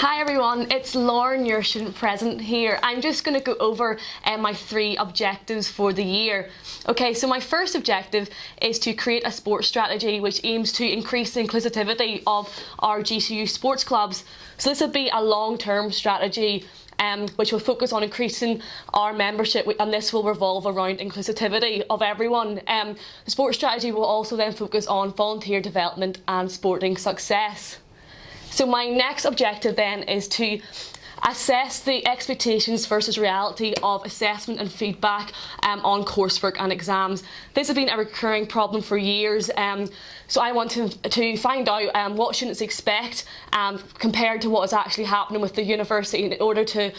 Hi everyone, it's Lauren, your student present here. I'm just going to go over my 3 objectives for the year. Okay, so my first objective is to create a sports strategy which aims to increase the inclusivity of our GCU sports clubs. So this will be a long-term strategy which will focus on increasing our membership, and this will revolve around inclusivity of everyone. The sports strategy will also then focus on volunteer development and sporting success. So my next objective then is to assess the expectations versus reality of assessment and feedback on coursework and exams. This has been a recurring problem for years, so I want to find out what students expect compared to what is actually happening with the university in order to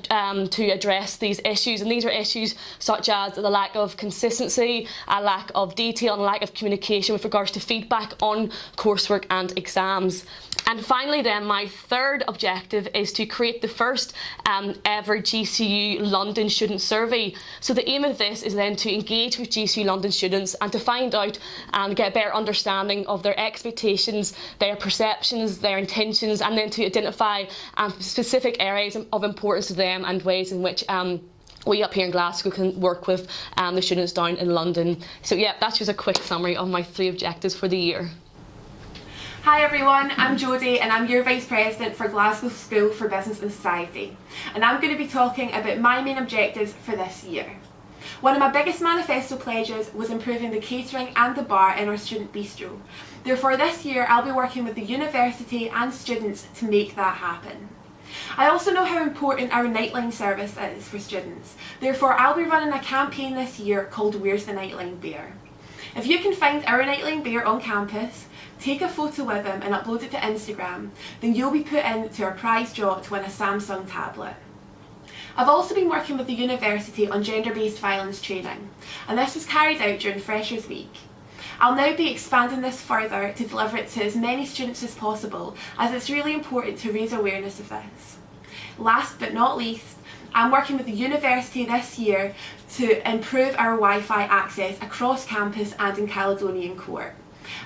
address these issues. And these are issues such as the lack of consistency, a lack of detail and a lack of communication with regards to feedback on coursework and exams. And finally then, my third objective is to create the first ever GCU London student survey. So the aim of this is then to engage with GCU London students and to find out and get a better understanding of their expectations, their perceptions, their intentions, and then to identify specific areas of importance to them and ways in which we up here in Glasgow can work with the students down in London. So yeah, that's just a quick summary of my 3 objectives for the year. Hi everyone, I'm Jodie and I'm your Vice President for Glasgow School for Business and Society, and I'm going to be talking about my main objectives for this year. One of my biggest manifesto pledges was improving the catering and the bar in our student bistro. Therefore this year I'll be working with the university and students to make that happen. I also know how important our Nightline service is for students. Therefore I'll be running a campaign this year called Where's the Nightline Bear? If you can find our Nightline Bear on campus, take a photo with them and upload it to Instagram, then you'll be put into our prize draw to win a Samsung tablet. I've also been working with the university on gender-based violence training, and this was carried out during Freshers Week. I'll now be expanding this further to deliver it to as many students as possible, as it's really important to raise awareness of this. Last but not least, I'm working with the university this year to improve our Wi-Fi access across campus and in Caledonian Court.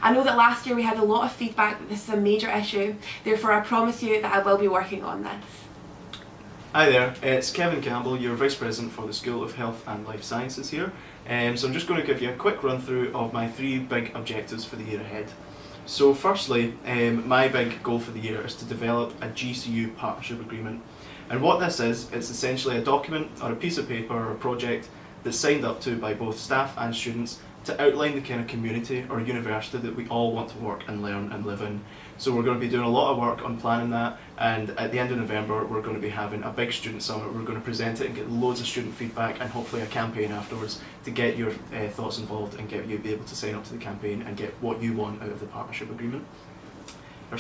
I know that last year we had a lot of feedback that this is a major issue, therefore I promise you that I will be working on this. Hi there, it's Kevin Campbell, your Vice President for the School of Health and Life Sciences here. So I'm just going to give you a quick run through of my 3 big objectives for the year ahead. So firstly, my big goal for the year is to develop a GCU partnership agreement. And what this is, it's essentially a document or a piece of paper or a project that's signed up to by both staff and students to outline the kind of community or university that we all want to work and learn and live in. So we're going to be doing a lot of work on planning that, and at the end of November we're going to be having a big student summit. We're going to present it and get loads of student feedback and hopefully a campaign afterwards to get your thoughts involved and get you be able to sign up to the campaign and get what you want out of the partnership agreement. Our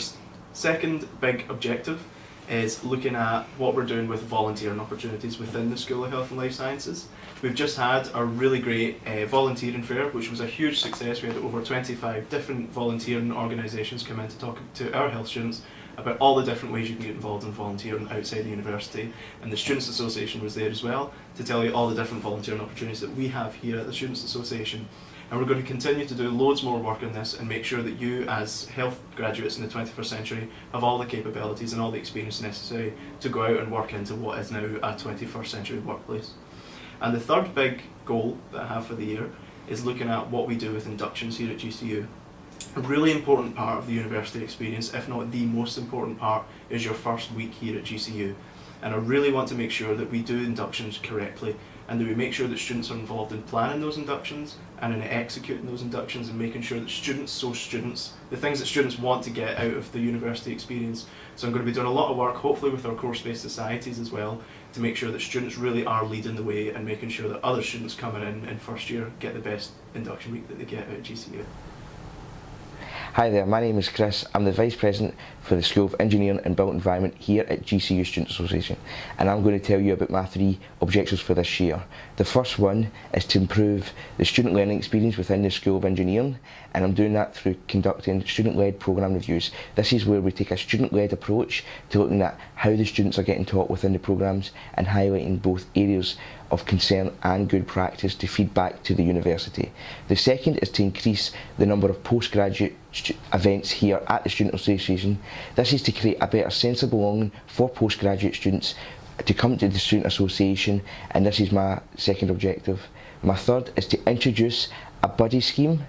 second big objective is looking at what we're doing with volunteering opportunities within the School of Health and Life Sciences. We've just had a really great volunteering fair, which was a huge success. We had over 25 different volunteering organisations come in to talk to our health students about all the different ways you can get involved in volunteering outside the university, and the Students' Association was there as well to tell you all the different volunteering opportunities that we have here at the Students' Association. And we're going to continue to do loads more work on this and make sure that you as health graduates in the 21st century have all the capabilities and all the experience necessary to go out and work into what is now a 21st century workplace. And the third big goal that I have for the year is looking at what we do with inductions here at GCU. A really important part of the university experience, if not the most important part, is your first week here at GCU. And I really want to make sure that we do inductions correctly and that we make sure that students are involved in planning those inductions and in executing those inductions and making sure that students show students the things that students want to get out of the university experience. So I'm going to be doing a lot of work, hopefully with our course-based societies as well, to make sure that students really are leading the way and making sure that other students coming in first year get the best induction week that they get out of GCU. Hi there, my name is Chris. I'm the Vice President for the School of Engineering and Built Environment here at GCU Students' Association, and I'm going to tell you about my 3 objectives for this year. The first one is to improve the student learning experience within the School of Engineering, and I'm doing that through conducting student-led programme reviews. This is where we take a student-led approach to looking at how the students are getting taught within the programmes and highlighting both areas of concern and good practice to feed back to the university. The second is to increase the number of postgraduate events here at the Student Association. This is to create a better sense of belonging for postgraduate students to come to the Student Association, and this is my second objective. My third is to introduce a buddy scheme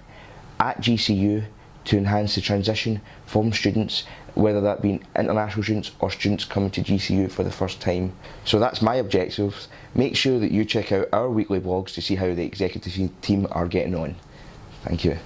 at GCU to enhance the transition from students, whether that be international students or students coming to GCU for the first time. So that's my objectives. Make sure that you check out our weekly blogs to see how the executive team are getting on. Thank you.